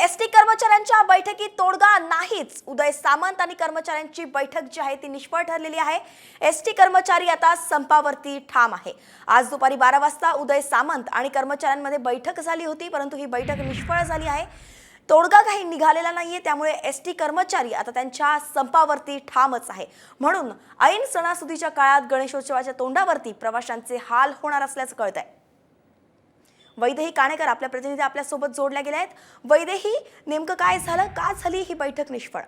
ST कर्मचाऱ्यांच्या बैठकीत तोडगा नाहीच। उदय सामंत आणि कर्मचाऱ्यांची बैठक जी आहे ती निष्फळ ठरलेली आहे। एसटी कर्मचारी आता संपावरती ठाम आहे। आज दुपारी 12 वाजता उदय सामंत आणि कर्मचाऱ्यांमध्ये बैठक झाली होती, परंतु ही बैठक निष्फळ झाली आहे। तोडगा काही निघालेला नाहीये, त्यामुळे एसटी कर्मचारी आता त्यांच्या संपावरती ठामच आहे। म्हणून ऐन सणासुदीच्या काळात गणेशोत्सवाच्या तोंडावरती प्रवाशांचे हाल होणार असल्याचं कळतंय। वैदेही काणेकर आपल्या प्रतिनिधी आपल्या सोबत जोडल्या गेल्या आहेत। वैदेही, नेमकं काय झालं, का झाली ही बैठक निष्फळ?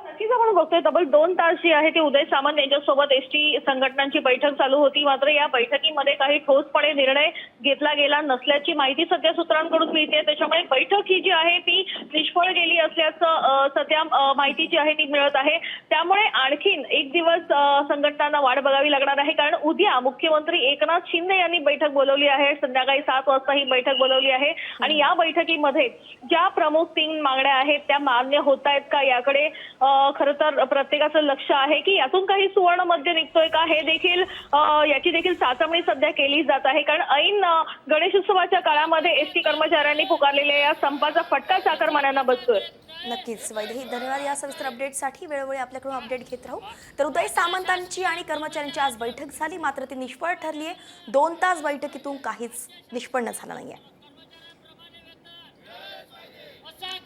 नक्कीच आपण बघतोय तब्बल 2 तास जी आहे ती उदय सामंत यांच्यासोबत एसटी संघटनांची बैठक चालू होती। मात्र या बैठकीमध्ये काही ठोसपणे निर्णय घेतला गेला नसल्याची माहिती सध्या सूत्रांकडून मिळते। त्याच्यामुळे बैठक ही जी आहे ती निष्फळ गेली असल्याचं सध्या माहिती जी आहे ती मिळत आहे। त्यामुळे आणखीन एक दिवस संघटनांना वाट बघावी लागणार आहे, कारण उद्या मुख्यमंत्री एकनाथ शिंदे यांनी बैठक बोलवली आहे। संध्याकाळी 7 वाजता ही बैठक बोलवली आहे आणि या बैठकीमध्ये ज्या प्रमुख 3 मागण्या आहेत त्या मान्य होत आहेत का याकडे खरं तर प्रत्येकाचं लक्ष आहे की यातून काही सुवर्ण मध्य निघतोय का, हे देखील याची देखील चाचपणी सध्या केली जात आहे। कारण ऐन गणेशोत्सवाच्या काळामध्ये एसटी कर्मचाऱ्यांनी पुकारलेल्या या संपाचा फटका चाकरमान्यांना बसतोय। नक्कीच वैदेही, धन्यवाद या सविस्तर अपडेटसाठी। वेळोवेळी आपल्याकडून अपडेट घेत राहू। तर उदय सामंतांची आणि कर्मचाऱ्यांची आज बैठक झाली, मात्र ती निष्फळ ठरली आहे। 2 तास बैठकीतून काहीच निष्पन्न झालं नाहीये।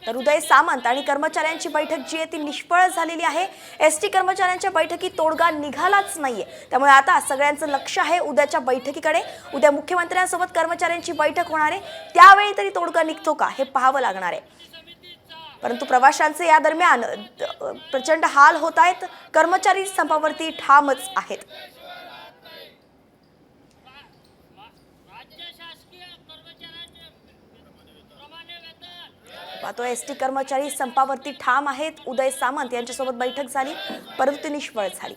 तर उदय सामंत आणि कर्मचाऱ्यांची बैठक जी आहे ती निष्फळ झालेली आहे। एसटी कर्मचाऱ्यांच्या बैठकीत तोडगा निघालाच नाहीये, त्यामुळे आता सगळ्यांचं लक्ष आहे उद्याच्या बैठकीकडे। उद्या मुख्यमंत्र्यांसोबत कर्मचाऱ्यांची बैठक होणार आहे, त्यावेळी तरी तोडगा निघतो का हे पाहावं लागणार आहे। परंतु प्रवाशांचे या दरम्यान प्रचंड हाल होत आहेत। कर्मचारी संपावरती ठामच आहेत। पाहतोय एसटी कर्मचारी संपावरती ठाम आहेत। उदय सामंत यांच्यासोबत बैठक झाली, परंतु ती निष्फळ झाली।